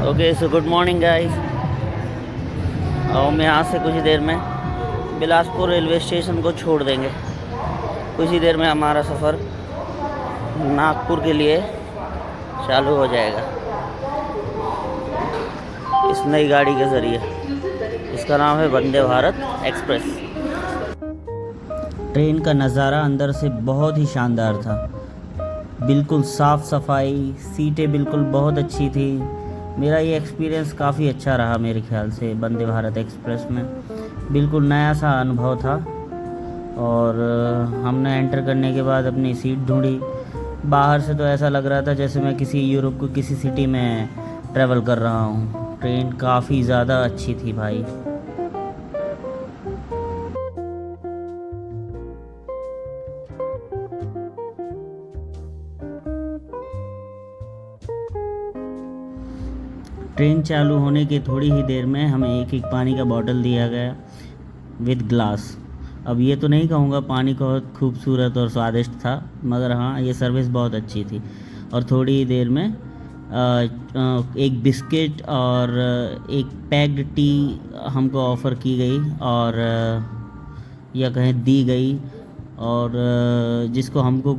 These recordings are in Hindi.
Okay so good morning guys. और हम यहाँ से कुछ ही देर में बिलासपुर रेलवे स्टेशन को छोड़ देंगे। कुछ ही देर में हमारा सफ़र नागपुर के लिए चालू हो जाएगा इस नई गाड़ी के ज़रिए। इसका नाम है वंदे भारत एक्सप्रेस। ट्रेन का नज़ारा अंदर से बहुत ही शानदार था। बिल्कुल साफ़ सफाई, सीटें बिल्कुल बहुत अच्छी थी। मेरा ये एक्सपीरियंस काफ़ी अच्छा रहा मेरे ख्याल से वंदे भारत एक्सप्रेस में। बिल्कुल नया सा अनुभव था। और हमने एंटर करने के बाद अपनी सीट ढूंढी। बाहर से तो ऐसा लग रहा था जैसे मैं किसी यूरोप को किसी सिटी में ट्रैवल कर रहा हूँ। ट्रेन काफ़ी ज़्यादा अच्छी थी भाई। ट्रेन चालू होने के थोड़ी ही देर में हमें एक एक पानी का बॉटल दिया गया विद ग्लास। अब ये तो नहीं कहूँगा पानी बहुत खूबसूरत और स्वादिष्ट था, मगर हाँ ये सर्विस बहुत अच्छी थी। और थोड़ी ही देर में एक बिस्किट और एक पैक्ड टी हमको ऑफ़र की गई और या कहें दी गई। और जिसको हमको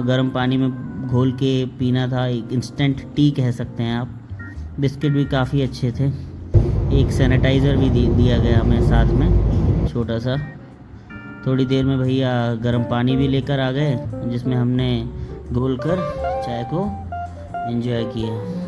गर्म पानी में घोल के पीना था। एक इंस्टेंट टी कह सकते हैं आप। बिस्किट भी काफ़ी अच्छे थे। एक सैनिटाइज़र भी दिया गया हमें साथ में छोटा सा। थोड़ी देर में भैया गर्म पानी भी लेकर आ गए जिसमें हमने घोल कर चाय को एंजॉय किया।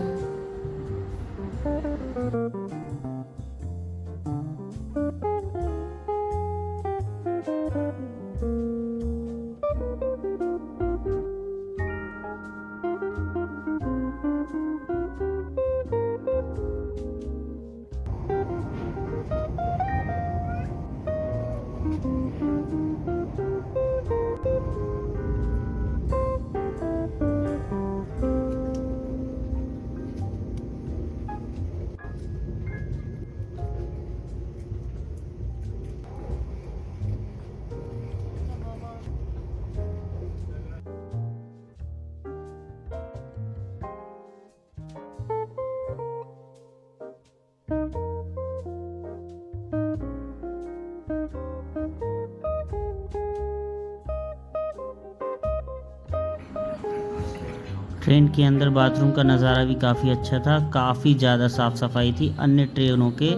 ट्रेन के अंदर बाथरूम का नज़ारा भी काफ़ी अच्छा था। काफ़ी ज़्यादा साफ़ सफाई थी अन्य ट्रेनों के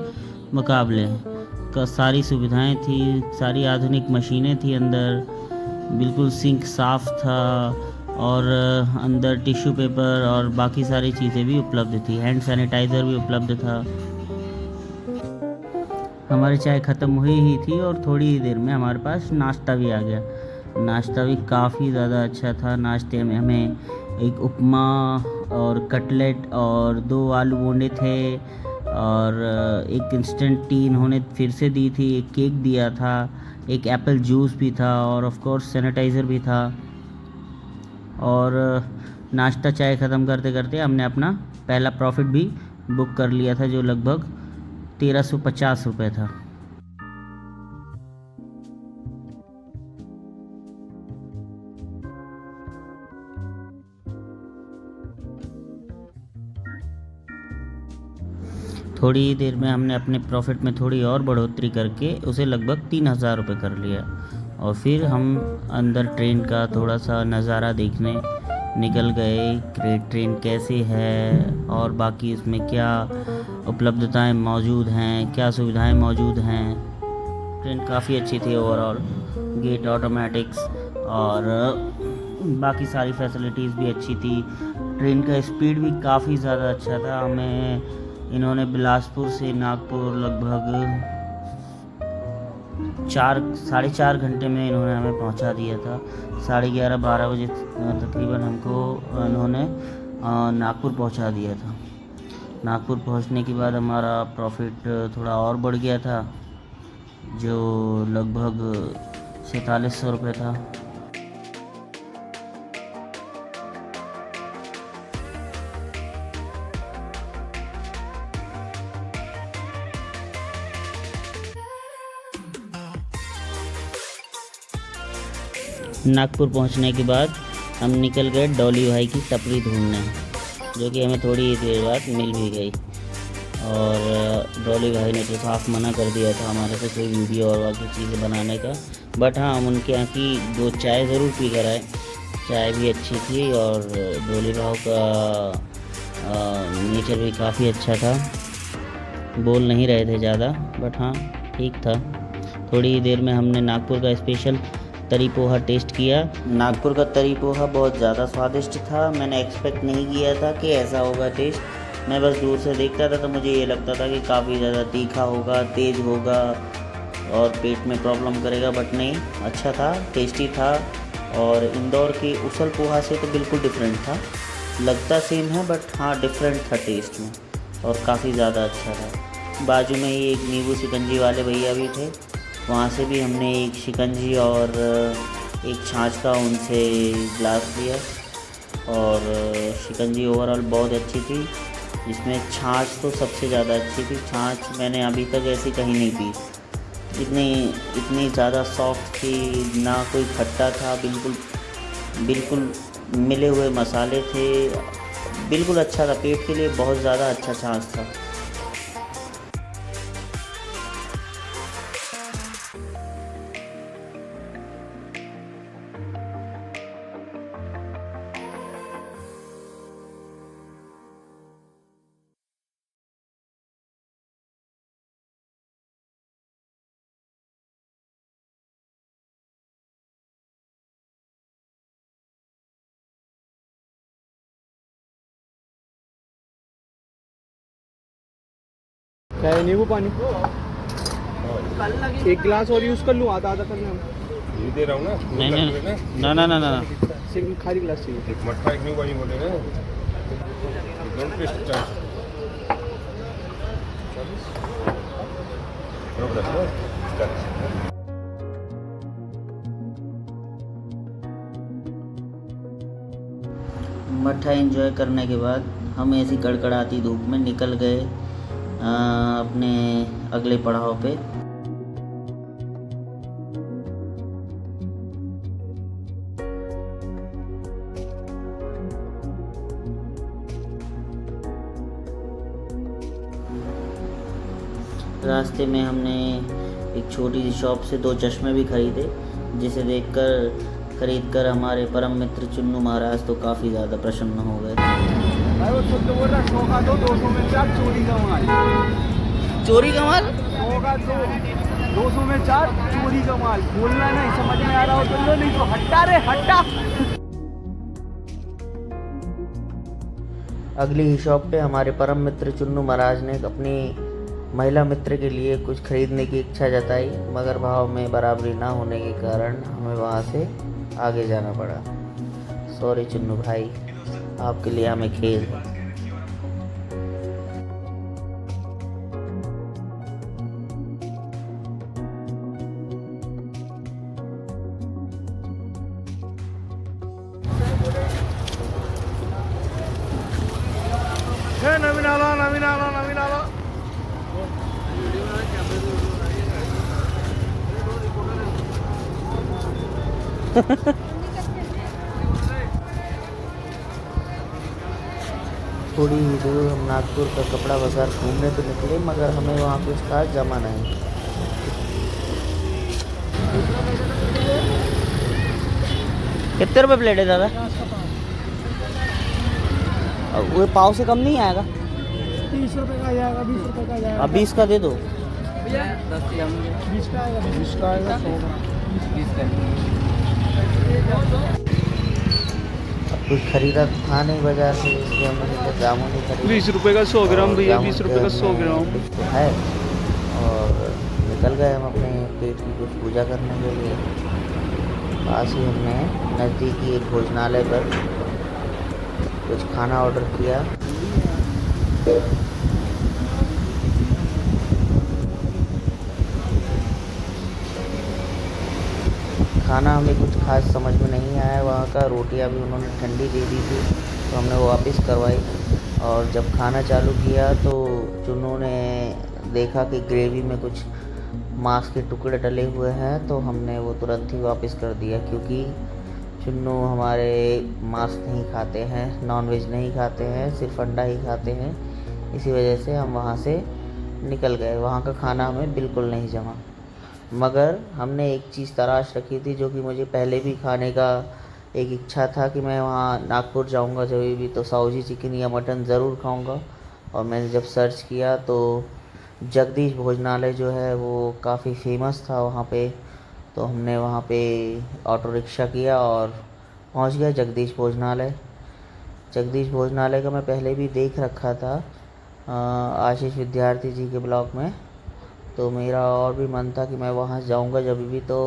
मुकाबले। सारी सुविधाएं थी, सारी आधुनिक मशीनें थी अंदर। बिल्कुल सिंक साफ़ था और अंदर टिश्यू पेपर और बाकी सारी चीज़ें भी उपलब्ध थी। हैंड सैनिटाइज़र भी उपलब्ध था। हमारी चाय ख़त्म हुई ही थी और थोड़ी ही देर में हमारे पास नाश्ता भी आ गया। नाश्ता भी काफ़ी ज़्यादा अच्छा था। नाश्ते में हमें एक उपमा और कटलेट और 2 आलू बोंडे थे और एक इंस्टेंट टी इन्होंने फिर से दी थी। एक केक दिया था, एक एप्पल जूस भी था और ऑफ कोर्स सैनिटाइज़र भी था। और नाश्ता चाय ख़त्म करते करते हमने अपना पहला प्रॉफिट भी बुक कर लिया था जो लगभग 1350 रुपये था। थोड़ी ही देर में हमने अपने प्रॉफिट में थोड़ी और बढ़ोतरी करके उसे लगभग 3000 रुपये कर लिया। और फिर हम अंदर ट्रेन का थोड़ा सा नज़ारा देखने निकल गए। ट्रेन कैसी है और बाकी इसमें क्या उपलब्धताएं मौजूद हैं, क्या सुविधाएं मौजूद हैं। ट्रेन काफ़ी अच्छी थी ओवरऑल। गेट ऑटोमेटिक्स और बाकी सारी फैसिलिटीज़ भी अच्छी थी। ट्रेन का स्पीड भी काफ़ी ज़्यादा अच्छा था। हमें इन्होंने बिलासपुर से नागपुर लगभग 4-4.5 घंटे में इन्होंने हमें पहुंचा दिया था। 11:30-12 बजे तकरीबन हमको इन्होंने नागपुर पहुंचा दिया था। नागपुर पहुंचने के बाद हमारा प्रॉफिट थोड़ा और बढ़ गया था जो लगभग 4700 रुपये था। नागपुर पहुंचने के बाद हम निकल गए डॉली भाई की टपरी ढूंढने। जो कि हमें थोड़ी ही देर बाद मिल भी गई। और डॉली भाई ने तो साफ मना कर दिया था हमारे से कोई वीडियो और बाकी चीज़ें बनाने का। बट हाँ, हम उनके यहाँ की 2 चाय ज़रूर पी कर आए। चाय भी अच्छी थी और डॉली भाव का नेचर भी काफ़ी अच्छा था। बोल नहीं रहे थे ज़्यादा, बट हाँ ठीक था। थोड़ी ही देर में हमने नागपुर का स्पेशल तरी पोहा टेस्ट किया। नागपुर का तरी पोहा बहुत ज़्यादा स्वादिष्ट था। मैंने एक्सपेक्ट नहीं किया था कि ऐसा होगा टेस्ट। मैं बस दूर से देखता था तो मुझे ये लगता था कि काफ़ी ज़्यादा तीखा होगा, तेज़ होगा और पेट में प्रॉब्लम करेगा, बट नहीं, अच्छा था, टेस्टी था। और इंदौर की उसल पोहा से तो बिल्कुल डिफरेंट था। लगता सेम है बट हाँ डिफरेंट था टेस्ट में, और काफ़ी ज़्यादा अच्छा था। बाजू में ही एक नींबू शिकंजी वाले भैया भी थे, वहाँ से भी हमने एक शिकंजी और एक छाछ का उनसे ग्लास लिया। और शिकंजी ओवरऑल बहुत अच्छी थी, जिसमें छाछ तो सबसे ज़्यादा अच्छी थी। छाछ मैंने अभी तक ऐसी कहीं नहीं पी, इतनी ज़्यादा सॉफ्ट थी, ना कोई खट्टा था, बिल्कुल मिले हुए मसाले थे, बिल्कुल अच्छा था। पेट के लिए बहुत ज़्यादा अच्छा छाछ था। क्या है, नींबू पानी 1 गिलास और यूज़ कर लूँ, आधा आधा कर लें। ये दे रहा हूँ ना। नहीं ना ना ना ना ना, सिर्फ खाली गिलास चाहिए। एक मट्ठा एक नींबू पानी बोले ना। Don't taste chance. मट्ठा एंजॉय करने के बाद हम ऐसी कड़कड़ाती धूप में निकल गए अपने अगले पड़ाव पे। रास्ते में हमने एक छोटी सी शॉप से 2 चश्मे भी खरीदे, जिसे खरीदकर हमारे परम मित्र चुन्नू महाराज तो काफ़ी ज़्यादा प्रसन्न हो गए। वो खुद तो बोल रहा 100 का दो, 200 में 4, चोरी का माल। चोरी का माल? 100 का दो, 200 में 4, चोरी का माल। बोलना नहीं, समझ में आ रहा हो तो लो, नहीं तो हट्टा रे हट्टा। अगली ही शॉप पे हमारे परम मित्र चुन्नू महाराज ने अपनी महिला मित्र के लिए कुछ खरीदने की इच्छा जताई, मगर भाव में बराबरी ना होने के कारण हमें वहाँ से आगे जाना पड़ा। सॉरी चुन्नू भाई, आपके लिए हमें खेद है। नवीन आला। थोड़ी ही दूर हम नागपुर का कपड़ा बाज़ार घूमने तो निकले, मगर हमें वहाँ कुछ खास जमा नहीं। कितने रुपए प्लेट है दादा? वो पाव से कम नहीं आएगा? 30 रुपए का जाएगा, 20 रुपए का जाएगा। अब 20 का दे दो। 20 का आएगा, 20 का आएगा, 100 का। 20 का। अब कुछ खरीदा था नहीं बाजार से, इसलिए हमने जामुन ही खरीदा। 20 रुपए का 100 ग्राम भैया, 20 रुपए का 100 ग्राम कुछ तो है। और निकल गए हम अपने पेट की कुछ पूजा करने के लिए। पास ही हमने नज़दीकी एक भोजनालय पर कुछ खाना ऑर्डर किया। खाना हमें कुछ खास समझ में नहीं आया वहाँ का। रोटियाँ भी उन्होंने ठंडी दे दी थी, तो हमने वो वापस करवाई। और जब खाना चालू किया तो चुन्नू ने देखा कि ग्रेवी में कुछ मांस के टुकड़े डले हुए हैं, तो हमने वो तुरंत ही वापस कर दिया, क्योंकि चुन्नू हमारे मांस नहीं खाते हैं, नॉनवेज नहीं खाते हैं, सिर्फ अंडा ही खाते हैं। इसी वजह से हम वहाँ से निकल गए, वहाँ का खाना हमें बिल्कुल नहीं जमा। मगर हमने एक चीज़ तलाश रखी थी जो कि मुझे पहले भी खाने का एक इच्छा था कि मैं वहाँ नागपुर जाऊँगा जब भी तो साहूजी चिकन या मटन ज़रूर खाऊँगा। और मैंने जब सर्च किया तो जगदीश भोजनालय जो है वो काफ़ी फेमस था वहाँ पे। तो हमने वहाँ पे ऑटो रिक्शा किया और पहुँच गए जगदीश भोजनालय। जगदीश भोजनालय का मैं पहले भी देख रखा था आशीष विद्यार्थी जी के ब्लॉग में। तो मेरा और भी मन था कि मैं वहाँ जाऊँगा जब भी तो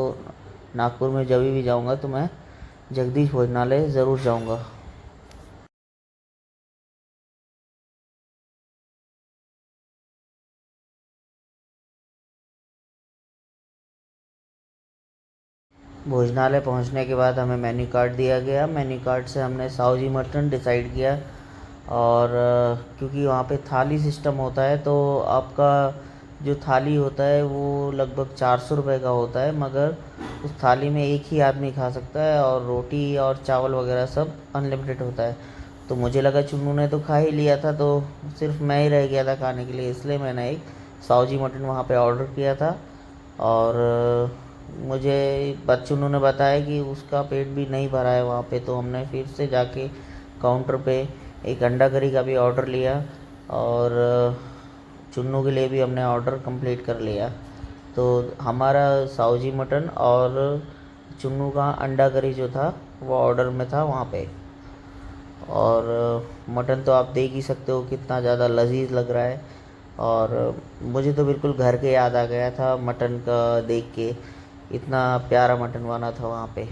नागपुर में जब भी जाऊँगा तो मैं जगदीश भोजनालय ज़रूर जाऊँगा। भोजनालय पहुंचने के बाद हमें मेन्यू कार्ड दिया गया। मेन्यू कार्ड से हमने साहूजी मटन डिसाइड किया। और क्योंकि वहाँ पे थाली सिस्टम होता है तो आपका जो थाली होता है वो लगभग 400 रुपये का होता है, मगर उस थाली में एक ही आदमी खा सकता है और रोटी और चावल वगैरह सब अनलिमिटेड होता है। तो मुझे लगा चुन्नू ने तो खा ही लिया था तो सिर्फ मैं ही रह गया था खाने के लिए, इसलिए मैंने एक साहूजी मटन वहाँ पे ऑर्डर किया था। और मुझे चुन्नू ने बताया कि उसका पेट भी नहीं भरा है वहाँ पे, तो हमने फिर से जाके काउंटर पे एक अंडा करी का भी ऑर्डर लिया और चुन्नू के लिए भी हमने ऑर्डर कंप्लीट कर लिया। तो हमारा साहूजी मटन और चुन्नू का अंडा करी जो था वो ऑर्डर में था वहाँ पे। और मटन तो आप देख ही सकते हो कितना ज़्यादा लजीज लग रहा है। और मुझे तो बिल्कुल घर के याद आ गया था मटन का देख के, इतना प्यारा मटन बना था वहाँ पे।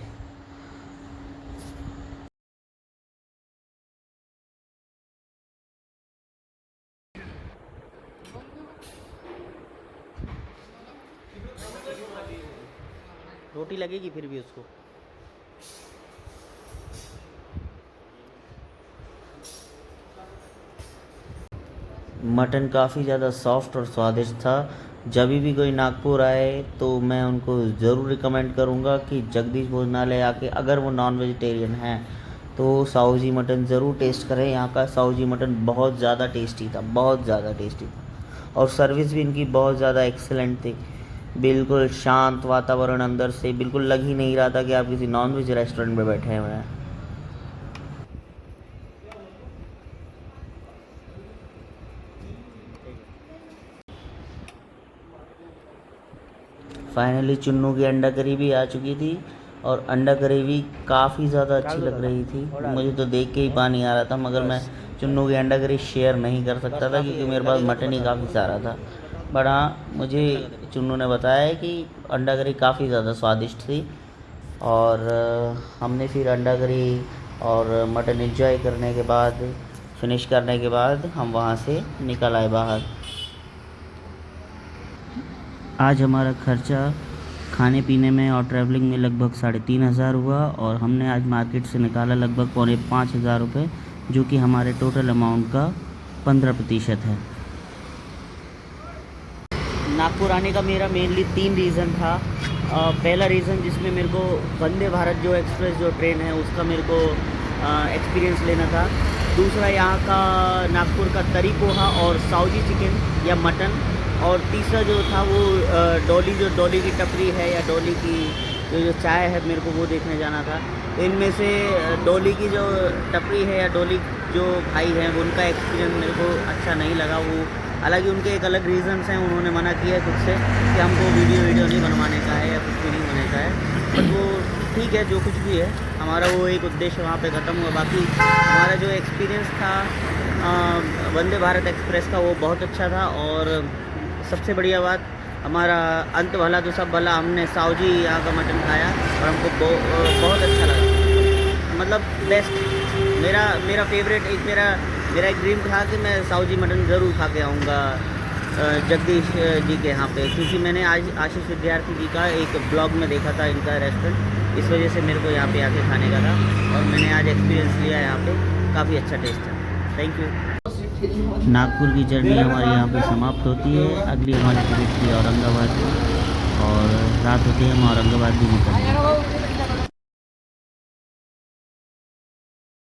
रोटी लगेगी फिर भी उसको। मटन काफ़ी ज़्यादा सॉफ्ट और स्वादिष्ट था। जब भी कोई नागपुर आए तो मैं उनको ज़रूर रिकमेंड करूँगा कि जगदीश भोजनालय आके अगर वो नॉन वेजिटेरियन हैं तो साहूजी मटन ज़रूर टेस्ट करें। यहाँ का साहूजी मटन बहुत ज़्यादा टेस्टी था, बहुत ज़्यादा टेस्टी था। और सर्विस भी इनकी बहुत ज़्यादा एक्सेलेंट थी। बिल्कुल शांत वातावरण, अंदर से बिल्कुल लग ही नहीं रहा था कि आप किसी नॉन वेज रेस्टोरेंट में बैठे हुए हैं। फाइनली चुन्नू की अंडा करी भी आ चुकी थी और अंडा करी भी काफ़ी ज़्यादा अच्छी लग रही थी। मुझे तो देख के ही पानी आ रहा था, मगर मैं चुन्नू की अंडा करी शेयर नहीं कर सकता था क्योंकि मेरे पास मटन ही काफ़ी सारा था। बट हाँ, मुझे चुन्नू ने बताया कि अंडा करी काफ़ी ज़्यादा स्वादिष्ट थी। और हमने फिर अंडा करी और मटन एंजॉय करने के बाद, फिनिश करने के बाद हम वहाँ से निकल आए बाहर। आज हमारा खर्चा खाने पीने में और ट्रैवलिंग में लगभग 3,500 हुआ और हमने आज मार्केट से निकाला लगभग 4,500 रुपये, जो कि हमारे टोटल अमाउंट का 15% है। नागपुर आने का मेरा मेनली 3 रीज़न था। पहला रीज़न जिसमें मेरे को वंदे भारत जो एक्सप्रेस जो ट्रेन है उसका मेरे को एक्सपीरियंस लेना था। दूसरा यहाँ का नागपुर का तरी पोहा और साहूजी चिकन या मटन। और तीसरा जो था वो डोली की टपरी है या डोली की जो चाय है, मेरे को वो देखने जाना था। तो इनमें से डोली की जो टपरी है या डोली जो भाई हैं उनका एक्सपीरियंस मेरे को अच्छा नहीं लगा। वो हालांकि उनके एक अलग रीज़न्स हैं, उन्होंने मना किया है खुद से कि हमको वीडियो नहीं बनवाने का है या कुछ भी नहीं बनने का है। बट वो ठीक है, जो कुछ भी है हमारा वो एक उद्देश्य वहाँ पे ख़त्म हुआ। बाकी हमारा जो एक्सपीरियंस था वंदे भारत एक्सप्रेस का वो बहुत अच्छा था। और सबसे बढ़िया बात, हमारा अंत भला तो सब भला, हमने साहूजी यहाँ का मटन खाया और हमको बहुत अच्छा लगा। मतलब बेस्ट, मेरा फेवरेट, मेरा एक ड्रीम था कि मैं साहूजी मटन ज़रूर खा के आऊँगा जगदीश जी के यहाँ पे, क्योंकि मैंने आज आशीष विद्यार्थी जी का एक ब्लॉग में देखा था इनका रेस्टोरेंट, इस वजह से मेरे को यहाँ पे आके खाने का था और मैंने आज एक्सपीरियंस लिया यहाँ पे, काफ़ी अच्छा टेस्ट है। Thank you. नागपुर की जर्नी हमारी यहाँ पे समाप्त होती है। अगली हमारी टिकट थी औरंगाबाद की और रात होती है हम औरंगाबाद भी निकलते हैं।